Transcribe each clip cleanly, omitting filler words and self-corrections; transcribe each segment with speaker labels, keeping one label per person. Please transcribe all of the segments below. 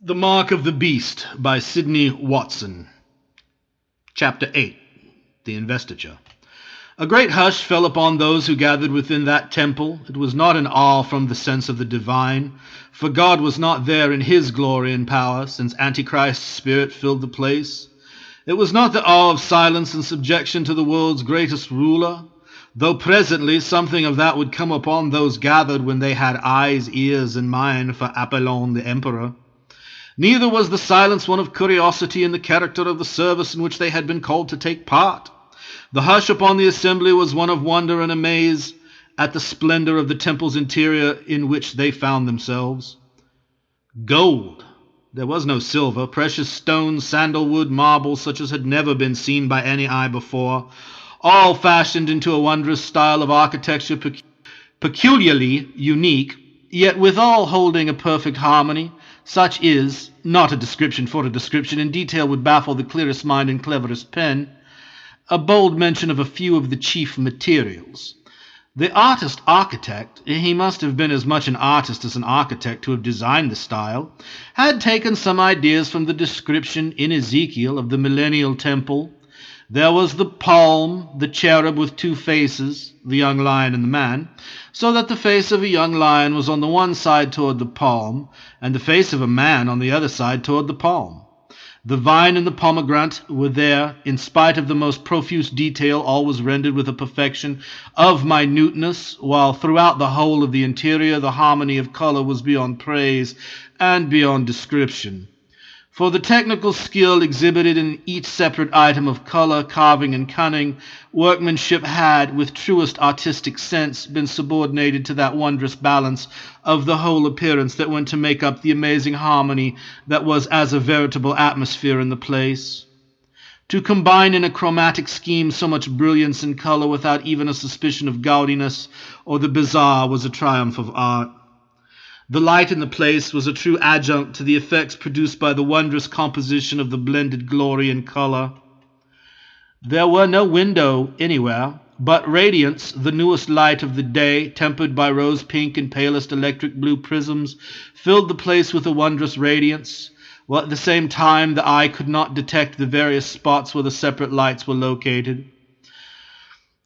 Speaker 1: The Mark of the Beast by Sidney Watson. Chapter 8. The Investiture. A great hush fell upon those who gathered within that temple. It was not an awe from the sense of the divine, for God was not there in his glory and power, since Antichrist's spirit filled the place. It was not the awe of silence and subjection to the world's greatest ruler, though presently something of that would come upon those gathered when they had eyes, ears, and mind for Apollon the emperor. Neither was the silence one of curiosity in the character of the service in which they had been called to take part. The hush upon the assembly was one of wonder and amaze at the splendor of the temple's interior in which they found themselves. Gold. There was no silver. Precious stones, sandalwood, marble, such as had never been seen by any eye before, all fashioned into a wondrous style of architecture peculiarly unique, yet withal holding a perfect harmony. Such is not a description for a description. In detail would baffle the clearest mind and cleverest pen. A bold mention of a few of the chief materials. The artist-architect, he must have been as much an artist as an architect to have designed the style, had taken some ideas from the description in Ezekiel of the millennial temple. There was the palm, the cherub with two faces, the young lion and the man, so that the face of a young lion was on the one side toward the palm, and the face of a man on the other side toward the palm. The vine and the pomegranate were there, in spite of the most profuse detail, all was rendered with a perfection of minuteness, while throughout the whole of the interior the harmony of color was beyond praise and beyond description. For the technical skill exhibited in each separate item of color, carving, and cunning, workmanship had, with truest artistic sense, been subordinated to that wondrous balance of the whole appearance that went to make up the amazing harmony that was as a veritable atmosphere in the place. To combine in a chromatic scheme so much brilliance and color without even a suspicion of gaudiness or the bizarre was a triumph of art. The light in the place was a true adjunct to the effects produced by the wondrous composition of the blended glory and color. There were no window anywhere, but radiance, the newest light of the day, tempered by rose-pink and palest electric blue prisms, filled the place with a wondrous radiance, while at the same time the eye could not detect the various spots where the separate lights were located.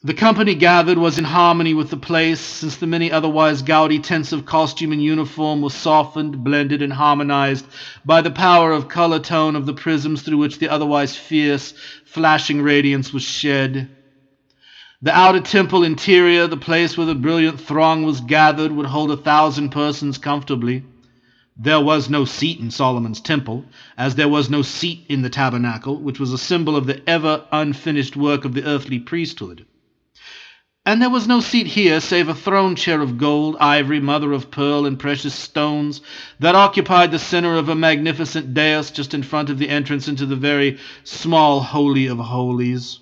Speaker 1: The company gathered was in harmony with the place, since the many otherwise gaudy tints of costume and uniform were softened, blended, and harmonized by the power of color tone of the prisms through which the otherwise fierce, flashing radiance was shed. The outer temple interior, the place where the brilliant throng was gathered, would hold 1,000 persons comfortably. There was no seat in Solomon's temple, as there was no seat in the tabernacle, which was a symbol of the ever unfinished work of the earthly priesthood. And there was no seat here save a throne chair of gold, ivory, mother of pearl, and precious stones that occupied the center of a magnificent dais just in front of the entrance into the very small Holy of Holies.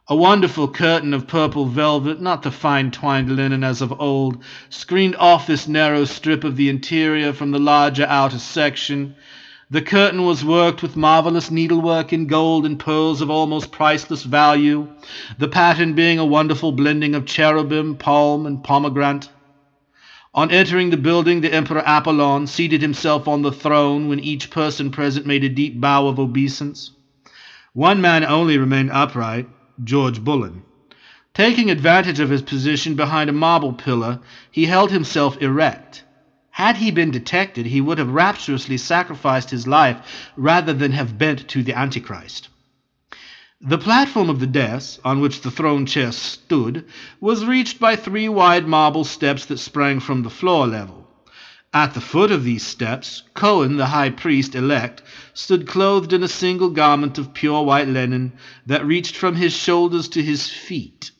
Speaker 1: A wonderful curtain of purple velvet, not the fine twined linen as of old, screened off this narrow strip of the interior from the larger outer section. The curtain was worked with marvelous needlework in gold and pearls of almost priceless value, the pattern being a wonderful blending of cherubim, palm, and pomegranate. On entering the building, the Emperor Apollon seated himself on the throne, when each person present made a deep bow of obeisance. One man only remained upright, George Bullen. Taking advantage of his position behind a marble pillar, he held himself erect. Had he been detected, he would have rapturously sacrificed his life rather than have bent to the Antichrist. The platform of the dais, on which the throne chair stood, was reached by 3 wide marble steps that sprang from the floor level. At the foot of these steps, Cohen, the high priest-elect, stood clothed in a single garment of pure white linen that reached from his shoulders to his feet.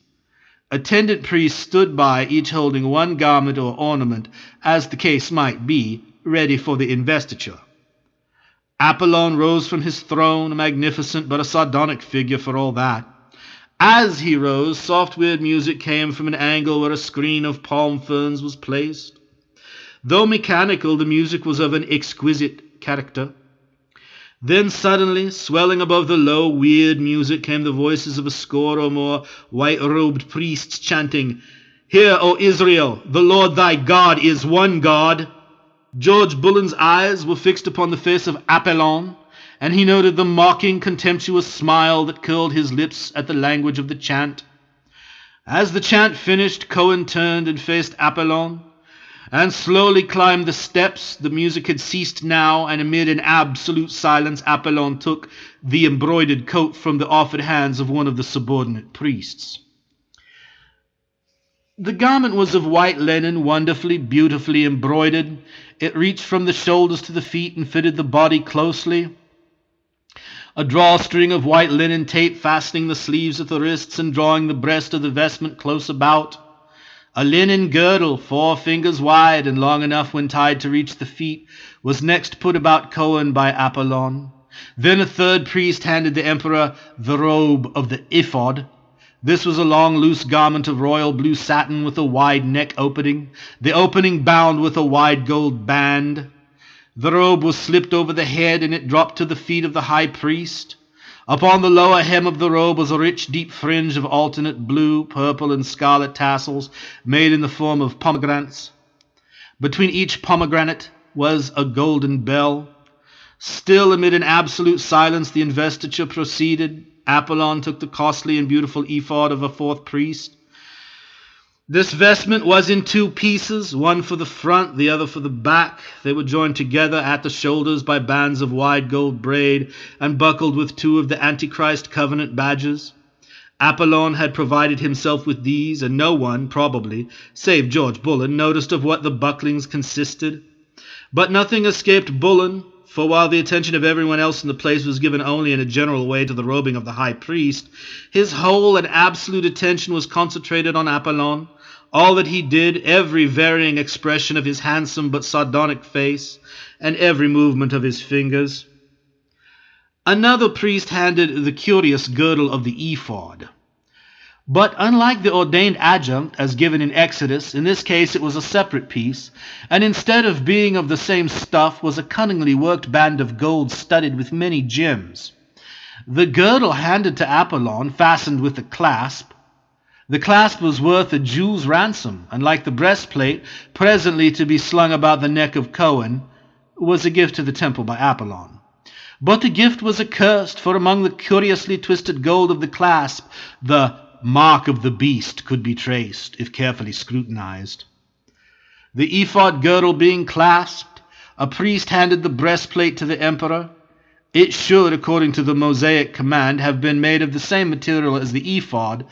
Speaker 1: Attendant priests stood by, each holding one garment or ornament, as the case might be, ready for the investiture. Apollon rose from his throne, a magnificent but a sardonic figure for all that. As he rose, soft weird music came from an angle where a screen of palm ferns was placed. Though mechanical, the music was of an exquisite character. Then suddenly, swelling above the low, weird music, came the voices of a score or more white-robed priests chanting, "Hear, O Israel, the Lord thy God is one God." George Bullen's eyes were fixed upon the face of Apollon, and he noted the mocking, contemptuous smile that curled his lips at the language of the chant. As the chant finished, Cohen turned and faced Apollon, and slowly climbed the steps. The music had ceased now, and amid an absolute silence, Apollon took the embroidered coat from the offered hands of one of the subordinate priests. The garment was of white linen, wonderfully, beautifully embroidered. It reached from the shoulders to the feet and fitted the body closely. A drawstring of white linen tape fastening the sleeves at the wrists and drawing the breast of the vestment close about. A linen girdle, 4 fingers wide and long enough when tied to reach the feet, was next put about Cohen by Apollon. Then a third priest handed the emperor the robe of the ephod. This was a long, loose garment of royal blue satin with a wide neck opening, the opening bound with a wide gold band. The robe was slipped over the head, and it dropped to the feet of the high priest. Upon the lower hem of the robe was a rich, deep fringe of alternate blue, purple, and scarlet tassels made in the form of pomegranates. Between each pomegranate was a golden bell. Still amid an absolute silence, the investiture proceeded. Apollon took the costly and beautiful ephod of a fourth priest. This vestment was in 2 pieces, one for the front, the other for the back. They were joined together at the shoulders by bands of wide gold braid and buckled with 2 of the Antichrist covenant badges. Apollon had provided himself with these, and no one, probably, save George Bullen, noticed of what the bucklings consisted. But nothing escaped Bullen, for while the attention of everyone else in the place was given only in a general way to the robing of the high priest, his whole and absolute attention was concentrated on Apollon. All that he did, every varying expression of his handsome but sardonic face, and every movement of his fingers. Another priest handed the curious girdle of the ephod. But unlike the ordained adjunct as given in Exodus, in this case it was a separate piece, and instead of being of the same stuff was a cunningly worked band of gold studded with many gems. The girdle handed to Apollon, fastened with a clasp. The clasp was worth a Jew's ransom, and like the breastplate, presently to be slung about the neck of Cohen, was a gift to the temple by Apollon. But the gift was accursed, for among the curiously twisted gold of the clasp, the mark of the beast could be traced, if carefully scrutinized. The ephod girdle being clasped, a priest handed the breastplate to the emperor. It should, according to the Mosaic command, have been made of the same material as the ephod,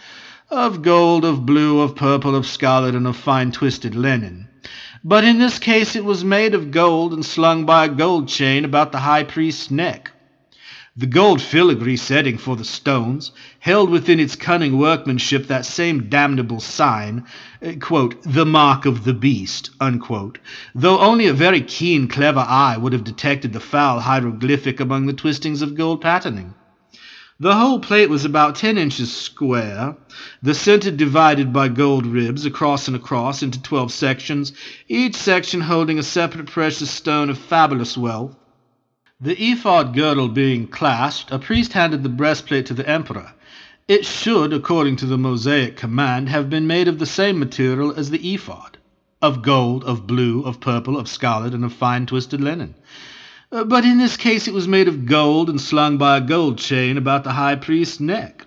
Speaker 1: of gold, of blue, of purple, of scarlet, and of fine twisted linen. But in this case it was made of gold and slung by a gold chain about the high priest's neck. The gold filigree setting for the stones held within its cunning workmanship that same damnable sign, quote, the mark of the beast, unquote, though only a very keen, clever eye would have detected the foul hieroglyphic among the twistings of gold patterning. The whole plate was about 10 inches square, the center divided by gold ribs across and across into 12 sections, each section holding a separate precious stone of fabulous wealth. The ephod girdle being clasped, a priest handed the breastplate to the emperor. It should, according to the Mosaic command, have been made of the same material as the ephod, of gold, of blue, of purple, of scarlet, and of fine twisted linen. But in this case it was made of gold and slung by a gold chain about the high priest's neck.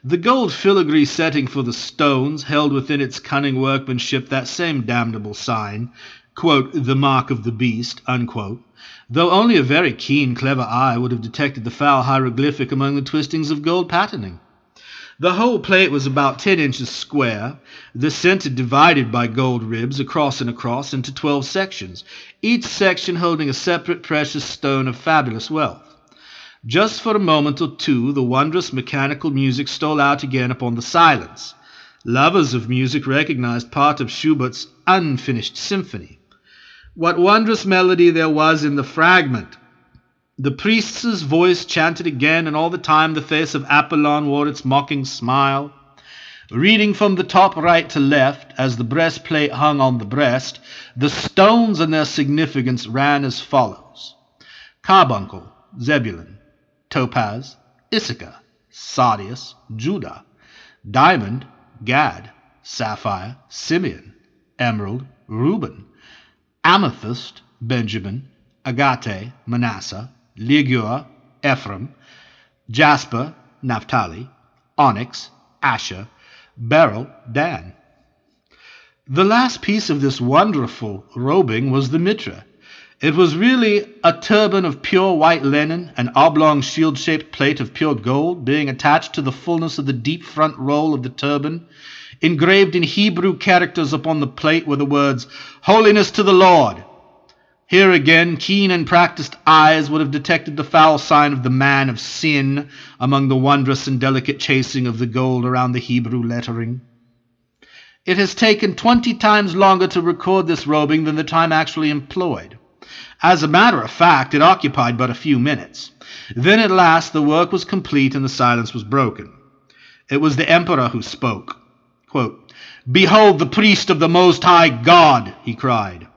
Speaker 1: The gold filigree setting for the stones held within its cunning workmanship that same damnable sign, quote, the mark of the beast, unquote, though only a very keen, clever eye would have detected the foul hieroglyphic among the twistings of gold patterning. The whole plate was about 10 inches square, the center divided by gold ribs across and across into 12 sections, each section holding a separate precious stone of fabulous wealth. Just for a moment or two the wondrous mechanical music stole out again upon the silence. Lovers of music recognized part of Schubert's unfinished symphony. What wondrous melody there was in the fragment! The priest's voice chanted again, and all the time the face of Apollon wore its mocking smile. Reading from the top right to left, as the breastplate hung on the breast, the stones and their significance ran as follows: carbuncle, Zebulun; topaz, Issachar; sardius, Judah; diamond, Gad; sapphire, Simeon; emerald, Reuben; amethyst, Benjamin, Agate, Manasseh, Ligure, Ephraim, Jasper, Naphtali, Onyx, Asher, Beryl, Dan. The last piece of this wonderful robing was the mitra. It was really a turban of pure white linen, an oblong shield-shaped plate of pure gold, being attached to the fullness of the deep front roll of the turban. Engraved in Hebrew characters upon the plate were the words, "Holiness to the Lord." Here again, keen and practiced eyes would have detected the foul sign of the man of sin among the wondrous and delicate chasing of the gold around the Hebrew lettering. It has taken 20 times longer to record this robing than the time actually employed. As a matter of fact, it occupied but a few minutes. Then at last the work was complete and the silence was broken. It was the emperor who spoke. Quote, "Behold the priest of the Most High God," he cried.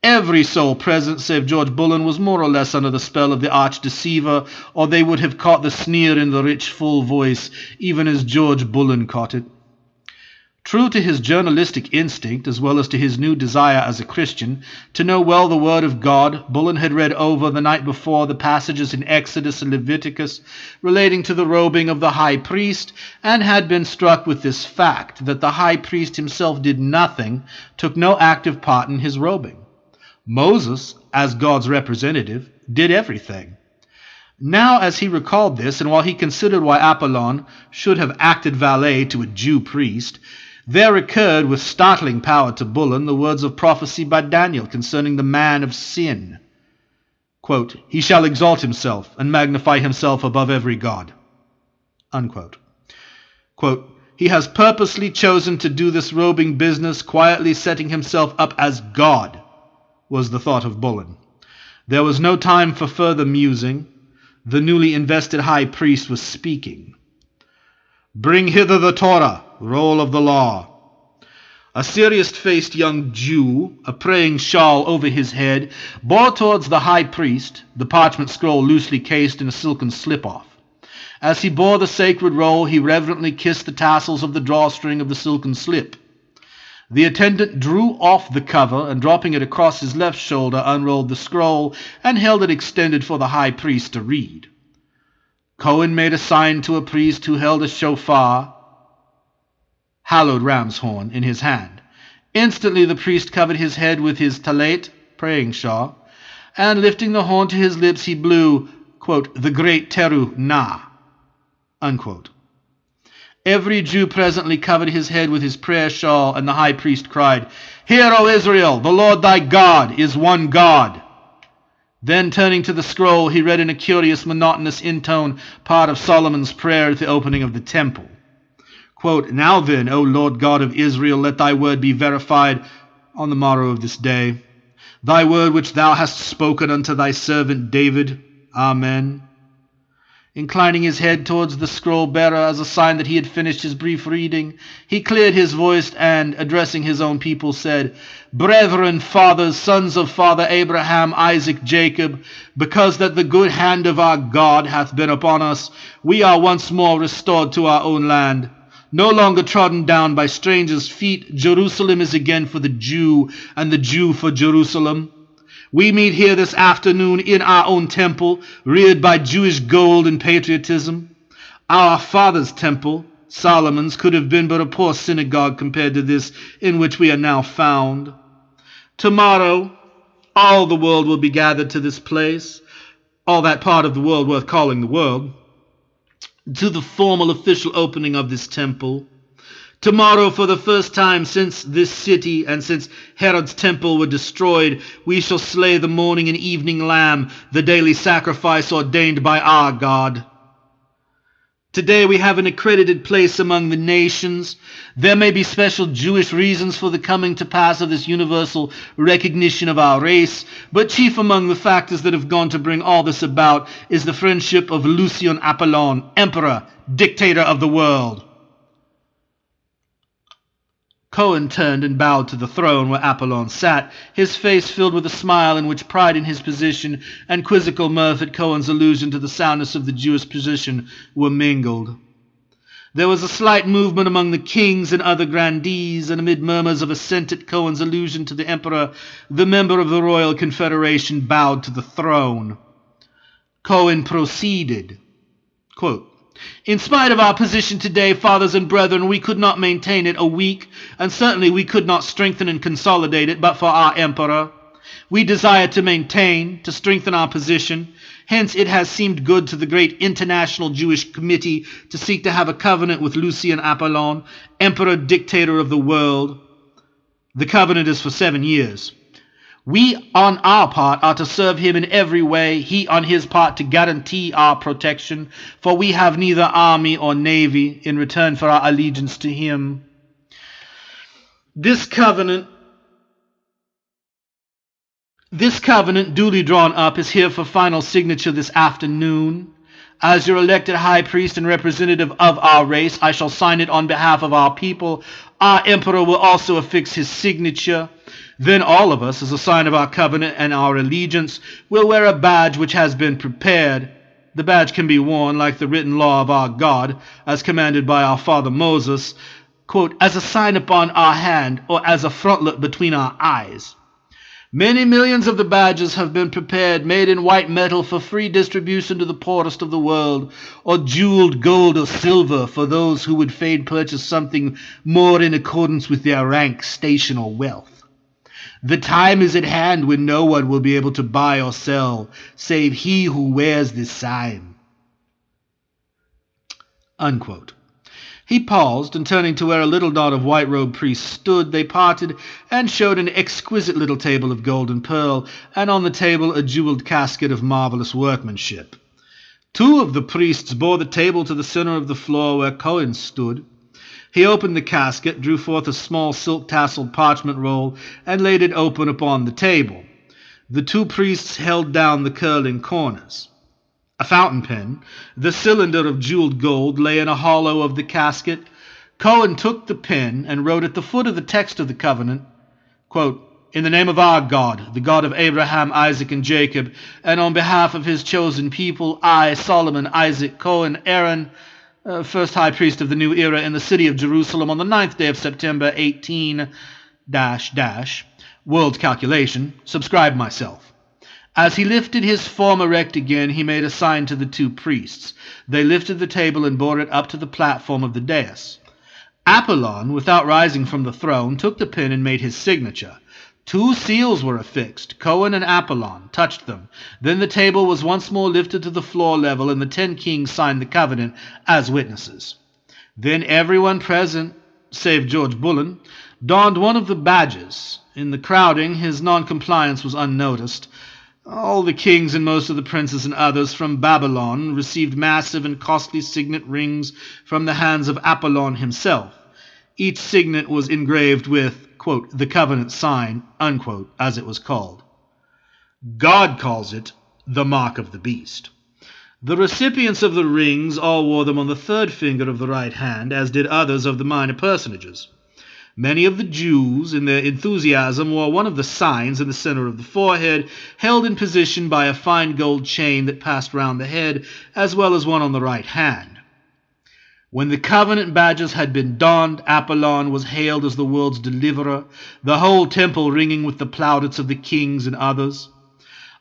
Speaker 1: Every soul present save George Bullen was more or less under the spell of the arch-deceiver, or they would have caught the sneer in the rich, full voice, even as George Bullen caught it. True to his journalistic instinct, as well as to his new desire as a Christian, to know well the Word of God, Bullen had read over the night before the passages in Exodus and Leviticus relating to the robing of the high priest, and had been struck with this fact, that the high priest himself did nothing, took no active part in his robing. Moses, as God's representative, did everything. Now, as he recalled this, and while he considered why Apollon should have acted valet to a Jew priest, there recurred with startling power to Bullen the words of prophecy by Daniel concerning the man of sin. Quote, "He shall exalt himself and magnify himself above every god." Unquote. Quote, "He has purposely chosen to do this robing business, quietly setting himself up as God," was the thought of Bullen. There was no time for further musing. The newly invested high priest was speaking. "Bring hither the Torah, roll of the law." A serious-faced young Jew, a praying shawl over his head, bore towards the high priest the parchment scroll loosely cased in a silken slip-off. As he bore the sacred roll, he reverently kissed the tassels of the drawstring of the silken slip. The attendant drew off the cover, and dropping it across his left shoulder, unrolled the scroll, and held it extended for the high priest to read. Cohen made a sign to a priest who held a shofar, hallowed ram's horn, in his hand. Instantly the priest covered his head with his talet, praying shawl, and lifting the horn to his lips, he blew, quote, "the great teru na," unquote. Every Jew presently covered his head with his prayer shawl, and the high priest cried, "Hear, O Israel, the Lord thy God is one God." Then, turning to the scroll, he read in a curious, monotonous intone part of Solomon's prayer at the opening of the temple. Quote, "Now then, O Lord God of Israel, let thy word be verified on the morrow of this day. Thy word which thou hast spoken unto thy servant David. Amen." Inclining his head towards the scroll-bearer as a sign that he had finished his brief reading, he cleared his voice and, addressing his own people, said, "Brethren, fathers, sons of Father Abraham, Isaac, Jacob, because that the good hand of our God hath been upon us, we are once more restored to our own land. No longer trodden down by strangers' feet, Jerusalem is again for the Jew, and the Jew for Jerusalem. We meet here this afternoon in our own temple, reared by Jewish gold and patriotism. Our father's temple, Solomon's, could have been but a poor synagogue compared to this in which we are now found. Tomorrow, all the world will be gathered to this place, all that part of the world worth calling the world, to the formal official opening of this temple. Tomorrow, for the first time since this city and since Herod's temple were destroyed, we shall slay the morning and evening lamb, the daily sacrifice ordained by our God. Today we have an accredited place among the nations. There may be special Jewish reasons for the coming to pass of this universal recognition of our race, but chief among the factors that have gone to bring all this about is the friendship of Lucian Apollon, emperor, dictator of the world. Cohen turned and bowed to the throne where Apollon sat, his face filled with a smile in which pride in his position and quizzical mirth at Cohen's allusion to the soundness of the Jewish position were mingled. There was a slight movement among the kings and other grandees, and amid murmurs of assent at Cohen's allusion to the emperor, the member of the royal confederation bowed to the throne. Cohen proceeded, quote, "In spite of our position today, fathers and brethren, we could not maintain it a week, and certainly we could not strengthen and consolidate it but for our emperor. We desire to maintain, to strengthen our position. Hence it has seemed good to the great International Jewish Committee to seek to have a covenant with Lucian Apollon, emperor dictator of the world. The covenant is for 7 years. We on our part are to serve him in every way, he on his part to guarantee our protection, for we have neither army or navy in return for our allegiance to him. This covenant duly drawn up is here for final signature this afternoon. As your elected high priest and representative of our race, I shall sign it on behalf of our people. Our emperor will also affix his signature. Then all of us, as a sign of our covenant and our allegiance, will wear a badge which has been prepared. The badge can be worn, like the written law of our God, as commanded by our father Moses, quote, as a sign upon our hand, or as a frontlet between our eyes. Many millions of the badges have been prepared, made in white metal for free distribution to the poorest of the world, or jeweled gold or silver for those who would fain purchase something more in accordance with their rank, station, or wealth. The time is at hand when no one will be able to buy or sell, save he who wears this sign." Unquote. He paused, and turning to where a little knot of white-robed priests stood, they parted and showed an exquisite little table of gold and pearl, and on the table a jeweled casket of marvelous workmanship. 2 of the priests bore the table to the center of the floor where Cohen stood. He opened the casket, drew forth a small silk-tasseled parchment roll, and laid it open upon the table. The 2 priests held down the curling corners. A fountain pen, the cylinder of jeweled gold, lay in a hollow of the casket. Cohen took the pen and wrote at the foot of the text of the covenant, quote, "In the name of our God, the God of Abraham, Isaac, and Jacob, and on behalf of his chosen people, I, Solomon, Isaac, Cohen, Aaron, first high priest of the new era in the city of Jerusalem on the 9th day of September 18 world calculation, subscribe myself." As he lifted his form erect again, he made a sign to the 2 priests. They lifted the table and bore it up to the platform of the dais. Apollon, without rising from the throne, took the pen and made his signature. 2 seals were affixed. Cohen and Apollon touched them. Then the table was once more lifted to the floor level, and the 10 kings signed the covenant as witnesses. Then everyone present, save George Bullen, donned one of the badges. In the crowding, his non-compliance was unnoticed. All the kings and most of the princes and others from Babylon received massive and costly signet rings from the hands of Apollon himself. Each signet was engraved with, quote, "the covenant sign," unquote, as it was called. God calls it the mark of the beast. The recipients of the rings all wore them on the 3rd finger of the right hand, as did others of the minor personages. Many of the Jews, in their enthusiasm, wore one of the signs in the center of the forehead, held in position by a fine gold chain that passed round the head, as well as one on the right hand. When the covenant badges had been donned, Apollon was hailed as the world's deliverer, the whole temple ringing with the plaudits of the kings and others.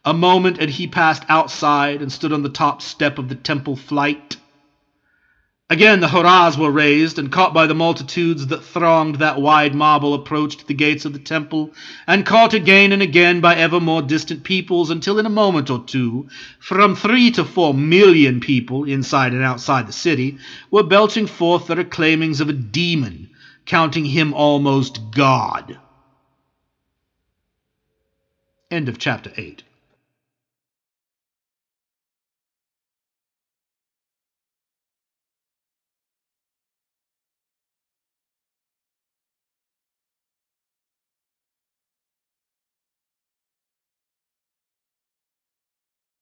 Speaker 1: A moment, and he passed outside and stood on the top step of the temple flight. Again the hurrahs were raised, and caught by the multitudes that thronged that wide marble approached the gates of the temple, and caught again and again by ever more distant peoples, until in a moment or 2, from 3 to 4 million people, inside and outside the city, were belching forth their acclaimings of a demon, counting him almost God. End of chapter 8.